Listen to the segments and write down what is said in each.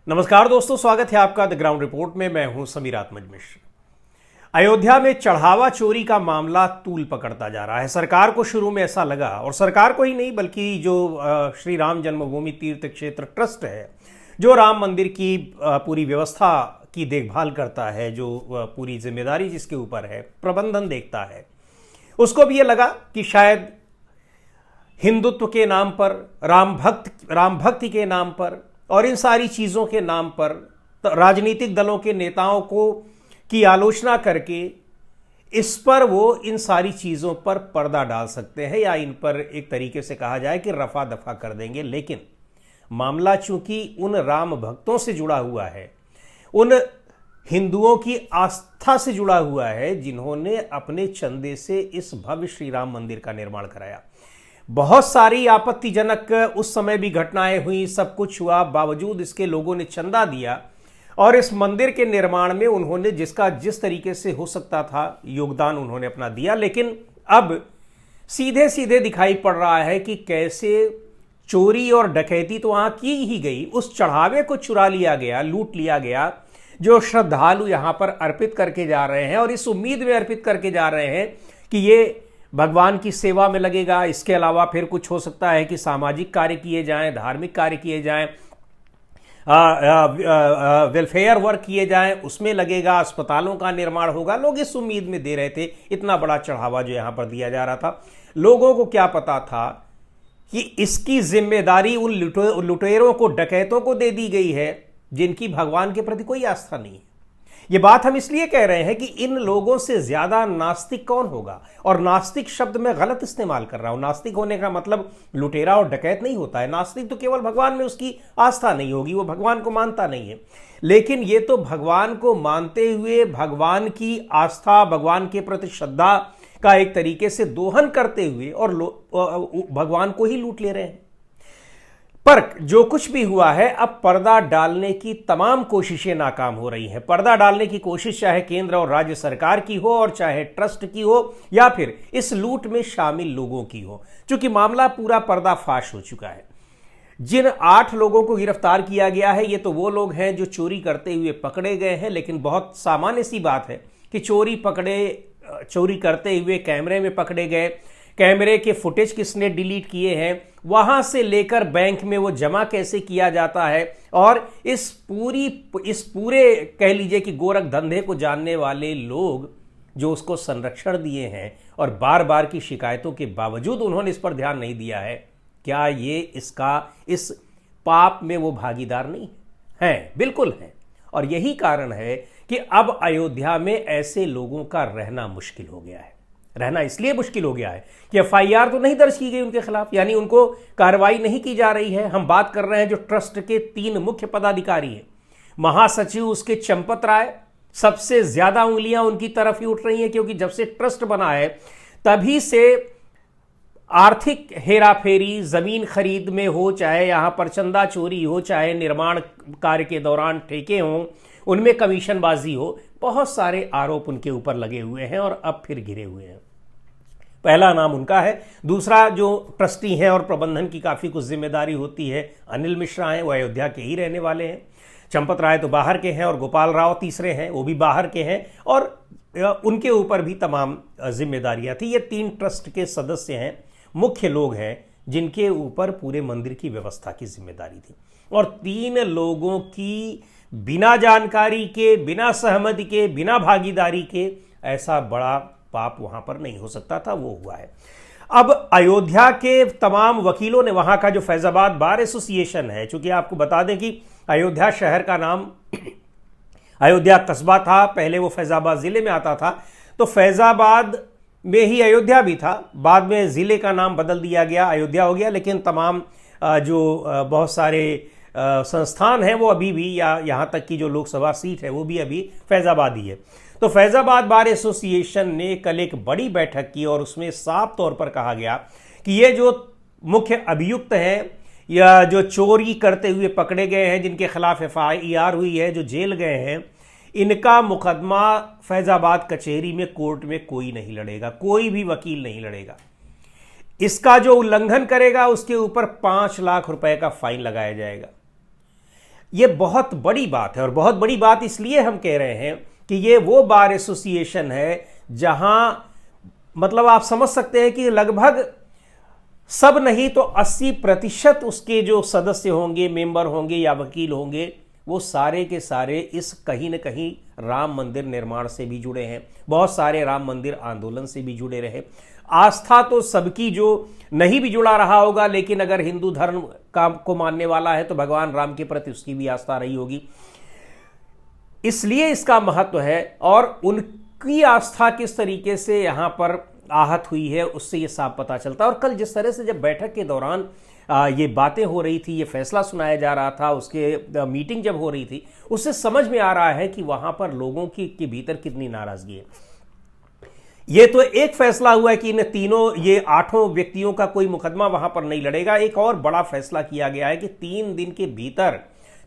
नमस्कार दोस्तों, स्वागत है आपका द ग्राउंड रिपोर्ट में। मैं हूं समीर आत्मज मिश्र। अयोध्या में चढ़ावा चोरी का मामला तूल पकड़ता जा रहा है। सरकार को शुरू में ऐसा लगा, और सरकार को ही नहीं बल्कि जो श्री राम जन्मभूमि तीर्थ क्षेत्र ट्रस्ट है, जो राम मंदिर की पूरी व्यवस्था की देखभाल करता है, जो पूरी जिम्मेदारी जिसके ऊपर है, प्रबंधन देखता है, उसको भी ये लगा कि शायद हिंदुत्व के नाम पर, राम भक्ति के नाम पर और इन सारी चीज़ों के नाम पर राजनीतिक दलों के नेताओं को की आलोचना करके इस पर वो इन सारी चीज़ों पर पर्दा डाल सकते हैं, या इन पर एक तरीके से कहा जाए कि रफा दफा कर देंगे। लेकिन मामला चूंकि उन राम भक्तों से जुड़ा हुआ है, उन हिंदुओं की आस्था से जुड़ा हुआ है जिन्होंने अपने चंदे से इस भव्य श्री राम मंदिर का निर्माण कराया। बहुत सारी आपत्तिजनक उस समय भी घटनाएं हुई, सब कुछ हुआ, बावजूद इसके लोगों ने चंदा दिया और इस मंदिर के निर्माण में उन्होंने जिसका जिस तरीके से हो सकता था योगदान उन्होंने अपना दिया। लेकिन अब सीधे सीधे दिखाई पड़ रहा है कि कैसे चोरी और डकैती तो वहां की ही गई, उस चढ़ावे को चुरा लिया गया, लूट लिया गया, जो श्रद्धालु यहां पर अर्पित करके जा रहे हैं और इस उम्मीद में अर्पित करके जा रहे हैं कि ये भगवान की सेवा में लगेगा। इसके अलावा फिर कुछ हो सकता है कि सामाजिक कार्य किए जाएं, धार्मिक कार्य किए जाएं, वेलफेयर वर्क किए जाएं, उसमें लगेगा, अस्पतालों का निर्माण होगा। लोग इस उम्मीद में दे रहे थे। इतना बड़ा चढ़ावा जो यहां पर दिया जा रहा था, लोगों को क्या पता था कि इसकी जिम्मेदारी उन लुटेरों को, डकैतों को दे दी गई है जिनकी भगवान के प्रति कोई आस्था नहीं है। ये बात हम इसलिए कह रहे हैं कि इन लोगों से ज्यादा नास्तिक कौन होगा, और नास्तिक शब्द में गलत इस्तेमाल कर रहा हूं। नास्तिक होने का मतलब लुटेरा और डकैत नहीं होता है। नास्तिक तो केवल भगवान में उसकी आस्था नहीं होगी, वो भगवान को मानता नहीं है। लेकिन ये तो भगवान को मानते हुए भगवान की आस्था, भगवान के प्रति श्रद्धा का एक तरीके से दोहन करते हुए और भगवान को ही लूट ले रहे हैं। पर जो कुछ भी हुआ है, अब पर्दा डालने की तमाम कोशिशें नाकाम हो रही हैं। पर्दा डालने की कोशिश चाहे केंद्र और राज्य सरकार की हो, और चाहे ट्रस्ट की हो, या फिर इस लूट में शामिल लोगों की हो। चूंकि मामला पूरा पर्दाफाश हो चुका है। जिन 8 लोगों को गिरफ्तार किया गया है, ये तो वो लोग हैं जो चोरी करते हुए पकड़े गए हैं। लेकिन बहुत सामान्य सी बात है कि चोरी करते हुए कैमरे में पकड़े गए, कैमरे के फुटेज किसने डिलीट किए हैं, वहां से लेकर बैंक में वो जमा कैसे किया जाता है, और इस पूरे कह लीजिए कि गोरख धंधे को जानने वाले लोग जो उसको संरक्षण दिए हैं और बार बार की शिकायतों के बावजूद उन्होंने इस पर ध्यान नहीं दिया है, क्या ये इस पाप में वो भागीदार नहीं हैं? बिल्कुल हैं। और यही कारण है कि अब अयोध्या में ऐसे लोगों का रहना मुश्किल हो गया है। रहना इसलिए मुश्किल हो गया है कि एफआईआर तो नहीं दर्ज की गई उनके खिलाफ, यानी उनको कार्रवाई नहीं की जा रही है। हम बात कर रहे हैं जो ट्रस्ट के 3 मुख्य पदाधिकारी हैं, महासचिव उसके चंपत राय, सबसे ज्यादा उंगलियां उनकी तरफ ही उठ रही हैं, क्योंकि जब से ट्रस्ट बना है तभी से आर्थिक हेराफेरी, जमीन खरीद में हो, चाहे यहां पर चंदा चोरी हो, चाहे निर्माण कार्य के दौरान ठेके हों, उनमें कमीशनबाजी हो, बहुत सारे आरोप उनके ऊपर लगे हुए हैं और अब फिर घिरे हुए हैं। पहला नाम उनका है। दूसरा जो ट्रस्टी हैं और प्रबंधन की काफ़ी कुछ जिम्मेदारी होती है, अनिल मिश्रा हैं, वो अयोध्या के ही रहने वाले हैं। चंपत राय तो बाहर के हैं, और गोपाल राव तीसरे हैं, वो भी बाहर के हैं, और उनके ऊपर भी तमाम जिम्मेदारियां थी। ये 3 ट्रस्ट के सदस्य हैं, मुख्य लोग हैं जिनके ऊपर पूरे मंदिर की व्यवस्था की जिम्मेदारी थी। और 3 लोगों की बिना जानकारी के, बिना सहमति के, बिना भागीदारी के ऐसा बड़ा पाप वहां पर नहीं हो सकता था, वो हुआ है। अब अयोध्या के तमाम वकीलों ने, वहां का जो फैजाबाद बार एसोसिएशन है, चूंकि आपको बता दें कि अयोध्या शहर का नाम अयोध्या कस्बा था, पहले वो फैजाबाद जिले में आता था, तो फैजाबाद में ही अयोध्या भी था। बाद में जिले का नाम बदल दिया गया, अयोध्या हो गया। लेकिन तमाम जो बहुत सारे संस्थान हैं वो अभी भी, या यहाँ तक कि जो लोकसभा सीट है वो भी अभी फैजाबाद ही है। तो फैजाबाद बार एसोसिएशन ने कल एक बड़ी बैठक की और उसमें साफ तौर पर कहा गया कि ये जो मुख्य अभियुक्त हैं, या जो चोरी करते हुए पकड़े गए हैं, जिनके खिलाफ एफआईआर हुई है, जो जेल गए हैं, इनका मुकदमा फैजाबाद कचहरी में, कोर्ट में कोई नहीं लड़ेगा, कोई भी वकील नहीं लड़ेगा। इसका जो उल्लंघन करेगा उसके ऊपर 5 लाख रुपए का फाइन लगाया जाएगा। ये बहुत बड़ी बात है, और बहुत बड़ी बात इसलिए हम कह रहे हैं कि ये वो बार एसोसिएशन है जहां मतलब आप समझ सकते हैं कि लगभग सब नहीं तो 80% उसके जो सदस्य होंगे, मेंबर होंगे या वकील होंगे, वो सारे के सारे इस कहीं ना कहीं राम मंदिर निर्माण से भी जुड़े हैं, बहुत सारे राम मंदिर आंदोलन से भी जुड़े रहे। आस्था तो सबकी जो नहीं भी जुड़ा रहा होगा, लेकिन अगर हिंदू धर्म को मानने वाला है तो भगवान राम के प्रति उसकी भी आस्था रही होगी, इसलिए इसका महत्व है। और उनकी आस्था किस तरीके से यहां पर आहत हुई है उससे ये साफ पता चलता है। और कल जिस तरह से जब बैठक के दौरान ये बातें हो रही थी, ये फैसला सुनाया जा रहा था, उसके मीटिंग जब हो रही थी, उससे समझ में आ रहा है कि वहां पर लोगों के भीतर कितनी नाराजगी है। ये तो एक फैसला हुआ है कि इन तीनों, ये 8 व्यक्तियों का कोई मुकदमा वहां पर नहीं लड़ेगा। एक और बड़ा फैसला किया गया है कि 3 दिन के भीतर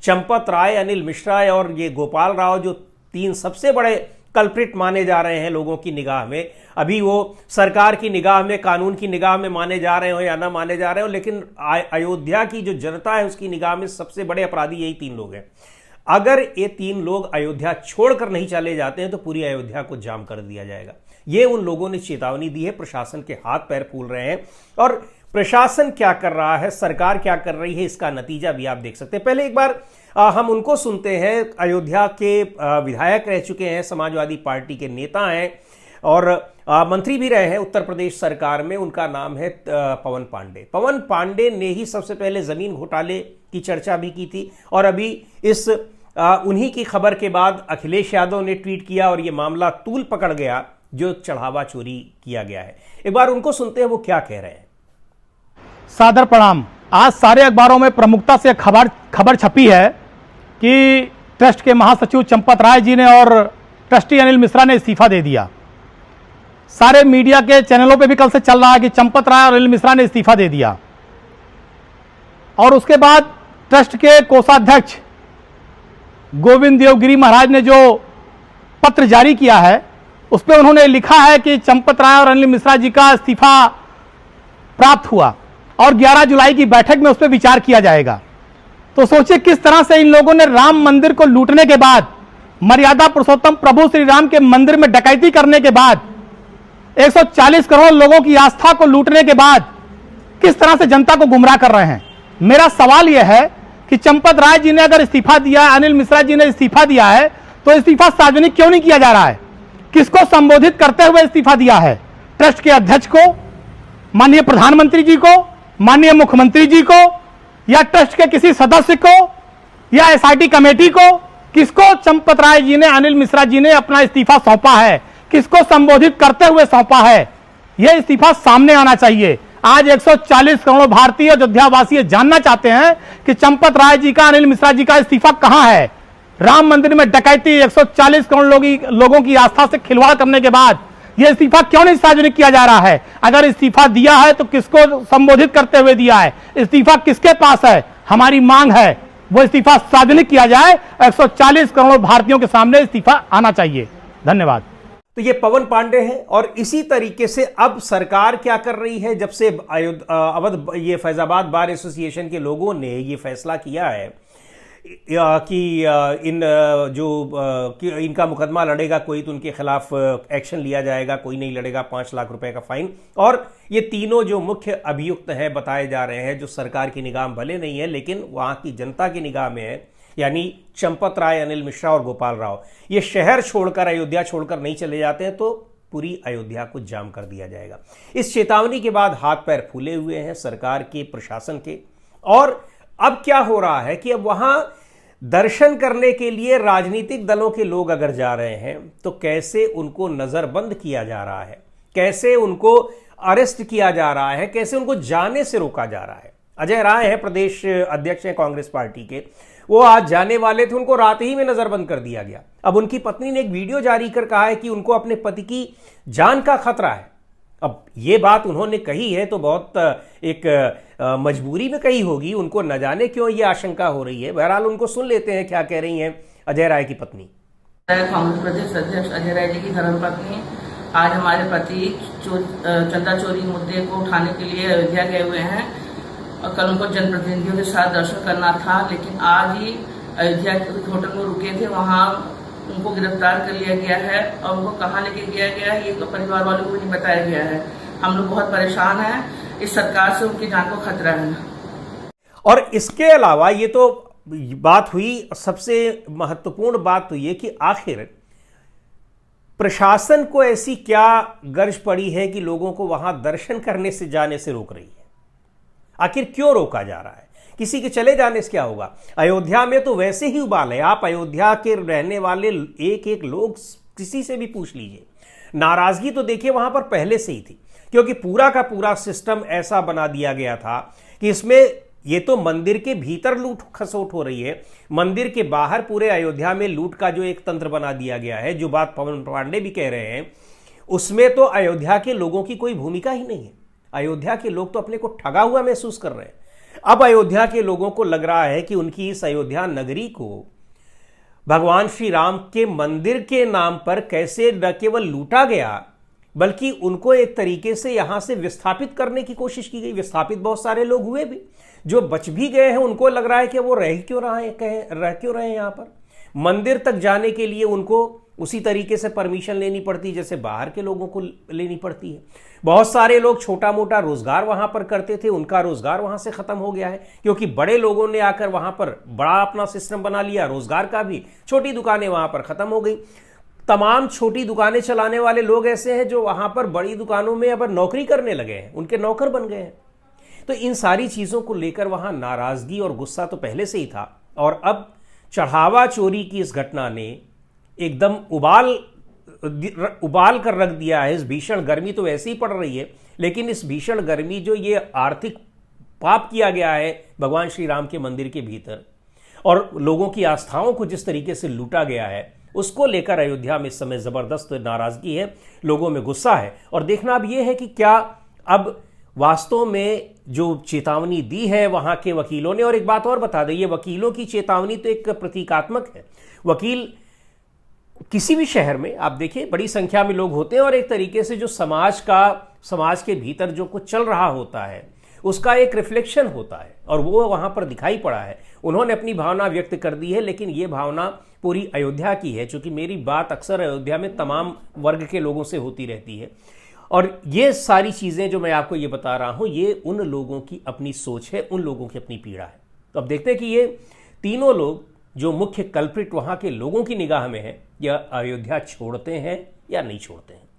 चंपत राय, अनिल मिश्रा और ये गोपाल राव, जो 3 सबसे बड़े कल्प्रिट माने जा रहे हैं लोगों की निगाह में, अभी वो सरकार की निगाह में, कानून की निगाह में माने जा रहे हो या ना माने जा रहे हो, लेकिन अयोध्या की जो जनता है उसकी निगाह में सबसे बड़े अपराधी यही 3 लोग हैं। अगर ये 3 लोग अयोध्या छोड़कर नहीं चले जाते हैं तो पूरी अयोध्या को जाम कर दिया जाएगा। ये उन लोगों ने चेतावनी दी है। प्रशासन के हाथ पैर फूल रहे हैं, और प्रशासन क्या कर रहा है, सरकार क्या कर रही है, इसका नतीजा भी आप देख सकते हैं। पहले एक बार हम उनको सुनते हैं। अयोध्या के विधायक रह चुके हैं, समाजवादी पार्टी के नेता हैं और मंत्री भी रहे हैं उत्तर प्रदेश सरकार में। उनका नाम है पवन पांडे। पवन पांडे ने ही सबसे पहले जमीन घोटाले की चर्चा भी की थी, और अभी इस उन्हीं की खबर के बाद अखिलेश यादव ने ट्वीट किया और यह मामला तूल पकड़ गया जो चढ़ावा चोरी किया गया है। एक बार उनको सुनते हैं वो क्या कह रहे हैं। सादर प्रणाम। आज सारे अखबारों में प्रमुखता से खबर छपी है कि ट्रस्ट के महासचिव चंपत राय जी ने और ट्रस्टी अनिल मिश्रा ने इस्तीफा दे दिया। सारे मीडिया के चैनलों पे भी कल से चल रहा है कि चंपत राय और अनिल मिश्रा ने इस्तीफा दे दिया। और उसके बाद ट्रस्ट के कोषाध्यक्ष गोविंद देवगिरी महाराज ने जो पत्र जारी किया है उस पर उन्होंने लिखा है कि चंपत राय और अनिल मिश्रा जी का इस्तीफा प्राप्त हुआ और 11 जुलाई की बैठक में उस पर विचार किया जाएगा। तो सोचिए किस तरह से इन लोगों ने राम मंदिर को लूटने के बाद, मर्यादा पुरुषोत्तम प्रभु श्री राम के मंदिर में डकैती करने के बाद, 140 करोड़ लोगों की आस्था को लूटने के बाद किस तरह से जनता को गुमराह कर रहे हैं। मेरा सवाल यह है कि चंपत राय जी ने अगर इस्तीफा दिया, अनिल मिश्रा जी ने इस्तीफा दिया है, तो इस्तीफा सार्वजनिक क्यों नहीं किया जा रहा है? किसको संबोधित करते हुए इस्तीफा दिया है? ट्रस्ट के अध्यक्ष को, माननीय प्रधानमंत्री जी को, माननीय मुख्यमंत्री जी को, या ट्रस्ट के किसी सदस्य को, या एसआईटी कमेटी को? किसको चंपत राय जी ने, अनिल मिश्रा जी ने अपना इस्तीफा सौंपा है? किसको संबोधित करते हुए सौंपा है? यह इस्तीफा सामने आना चाहिए। आज 140 करोड़ भारतीय अयोध्यावासी जानना चाहते हैं कि चंपत राय जी का, अनिल मिश्रा जी का इस्तीफा कहां है? राम मंदिर में डकैती, 140 करोड़ लोगों की आस्था से खिलवाड़ करने के बाद यह इस्तीफा क्यों नहीं सार्वजनिक किया जा रहा है? अगर इस्तीफा दिया है तो किसको संबोधित करते हुए दिया है? इस्तीफा किसके पास है? हमारी मांग है वो इस्तीफा सार्वजनिक किया जाए। 140 करोड़ भारतीयों के सामने इस्तीफा आना चाहिए। धन्यवाद। तो ये पवन पांडे हैं। और इसी तरीके से अब सरकार क्या कर रही है, जब से अवध ये फैजाबाद बार एसोसिएशन के लोगों ने ये फैसला किया है कि इनका मुकदमा लड़ेगा कोई तो उनके खिलाफ एक्शन लिया जाएगा, कोई नहीं लड़ेगा 5 लाख रुपए का फाइन। और ये तीनों जो मुख्य अभियुक्त हैं बताए जा रहे हैं, जो सरकार की निगाह में भले नहीं है लेकिन वहां की जनता की निगाह में है, यानी चंपत राय, अनिल मिश्रा और गोपाल राव, ये शहर छोड़कर, अयोध्या छोड़कर नहीं चले जाते हैं तो पूरी अयोध्या को जाम कर दिया जाएगा। इस चेतावनी के बाद हाथ पैर फूले हुए हैं सरकार के, प्रशासन के। और अब क्या हो रहा है कि अब वहां दर्शन करने के लिए राजनीतिक दलों के लोग अगर जा रहे हैं तो कैसे उनको नजरबंद किया जा रहा है, कैसे उनको अरेस्ट किया जा रहा है, कैसे उनको जाने से रोका जा रहा है। अजय राय है, प्रदेश अध्यक्ष हैं कांग्रेस पार्टी के, वो आज जाने वाले थे, उनको रात ही में नजरबंद कर दिया गया। अब उनकी पत्नी ने एक वीडियो जारी कर कहा है कि उनको अपने पति की जान का खतरा है। अब ये बात उन्होंने कही है तो बहुत एक मजबूरी में कही होगी, उनको न जाने क्यों ये आशंका हो रही है। बहरहाल उनको सुन लेते हैं क्या कह रही हैं अजय राय की पत्नी। कांग्रेस प्रदेश अध्यक्ष अजय राय जी की धर्मपत्नी आज हमारे पति चंदा चोरी मुद्दे को उठाने के लिए अयोध्या गए हुए हैं और कल उनको जनप्रतिनिधियों के साथ दर्शन करना था, लेकिन आज ही अयोध्या के होटल में रुके थे, वहाँ उनको गिरफ्तार कर लिया गया है और उनको कहाँ लेके गया गया है ये तो परिवार वालों को नहीं बताया गया है। हम लोग बहुत परेशान हैं, इस सरकार से उनकी जान को खतरा है। और इसके अलावा ये तो बात हुई, सबसे महत्वपूर्ण बात तो ये कि आखिर प्रशासन को ऐसी क्या गर्ज पड़ी है कि लोगों को वहां दर्शन करने से जाने से रोक रही है। आखिर क्यों रोका जा रहा है? किसी के चले जाने से क्या होगा? अयोध्या में तो वैसे ही उबाल है। आप अयोध्या के रहने वाले एक एक लोग किसी से भी पूछ लीजिए, नाराजगी तो देखिए वहां पर पहले से ही थी, क्योंकि पूरा का पूरा सिस्टम ऐसा बना दिया गया था कि इसमें ये तो मंदिर के भीतर लूट खसोट हो रही है, मंदिर के बाहर पूरे अयोध्या में लूट का जो एक तंत्र बना दिया गया है, जो बात पवन पांडे भी कह रहे हैं, उसमें तो अयोध्या के लोगों की कोई भूमिका ही नहीं है। अयोध्या के लोग तो अपने को ठगा हुआ महसूस कर रहे हैं। अब अयोध्या के लोगों को लग रहा है कि उनकी इस अयोध्या नगरी को भगवान श्री राम के मंदिर के नाम पर कैसे न केवल लूटा गया, बल्कि उनको एक तरीके से यहां से विस्थापित करने की कोशिश की गई। विस्थापित बहुत सारे लोग हुए भी, जो बच भी गए हैं उनको लग रहा है कि वो रह क्यों रहे हैं यहां पर। मंदिर तक जाने के लिए उनको उसी तरीके से परमिशन लेनी पड़ती जैसे बाहर के लोगों को लेनी पड़ती है। बहुत सारे लोग छोटा मोटा रोजगार वहां पर करते थे, उनका रोजगार वहां से खत्म हो गया है, क्योंकि बड़े लोगों ने आकर वहां पर बड़ा अपना सिस्टम बना लिया रोजगार का भी। छोटी दुकानें वहां पर खत्म हो गई। तमाम छोटी दुकानें चलाने वाले लोग ऐसे हैं जो वहां पर बड़ी दुकानों में अब नौकरी करने लगे हैं, उनके नौकर बन गए हैं। तो इन सारी चीजों को लेकर वहां नाराजगी और गुस्सा तो पहले से ही था, और अब चढ़ावा चोरी की इस घटना ने एकदम उबाल कर रख दिया है। इस भीषण गर्मी तो वैसे ही पड़ रही है, लेकिन इस भीषण गर्मी जो ये आर्थिक पाप किया गया है भगवान श्री राम के मंदिर के भीतर, और लोगों की आस्थाओं को जिस तरीके से लूटा गया है, उसको लेकर अयोध्या में इस समय जबरदस्त नाराजगी है, लोगों में गुस्सा है। और देखना अब यह है कि क्या अब वास्तव में जो चेतावनी दी है वहां के वकीलों ने, और एक बात और बता दें, ये वकीलों की चेतावनी तो एक प्रतीकात्मक है। वकील किसी भी शहर में आप देखिए बड़ी संख्या में लोग होते हैं, और एक तरीके से जो समाज के भीतर जो कुछ चल रहा होता है उसका एक रिफ्लेक्शन होता है, और वो वहां पर दिखाई पड़ा है। उन्होंने अपनी भावना व्यक्त कर दी है, लेकिन ये भावना पूरी अयोध्या की है, क्योंकि मेरी बात अक्सर अयोध्या में तमाम वर्ग के लोगों से होती रहती है। और ये सारी चीज़ें जो मैं आपको ये बता रहा हूँ, ये उन लोगों की अपनी सोच है, उन लोगों की अपनी पीड़ा है। तो अब देखते हैं कि ये तीनों लोग जो मुख्य कल्प्रिट वहाँ के लोगों की निगाह में है, या अयोध्या छोड़ते हैं या नहीं छोड़ते हैं।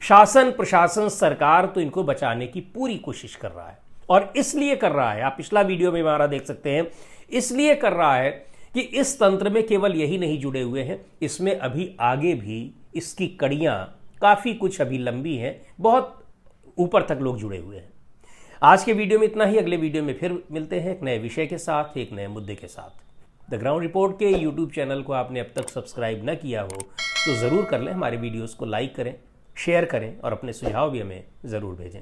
शासन, प्रशासन, सरकार तो इनको बचाने की पूरी कोशिश कर रहा है, और इसलिए कर रहा है, आप पिछला वीडियो में हमारा देख सकते हैं, इसलिए कर रहा है कि इस तंत्र में केवल यही नहीं जुड़े हुए हैं, इसमें अभी आगे भी इसकी कड़ियाँ काफ़ी कुछ अभी लंबी हैं, बहुत ऊपर तक लोग जुड़े हुए हैं। आज के वीडियो में इतना ही। अगले वीडियो में फिर मिलते हैं एक नए विषय के साथ, एक नए मुद्दे के साथ। द ग्राउंड रिपोर्ट के यूट्यूब चैनल को आपने अब तक सब्सक्राइब न किया हो तो ज़रूर कर लें। हमारे वीडियोस को लाइक करें, शेयर करें, और अपने सुझाव भी हमें ज़रूर भेजें।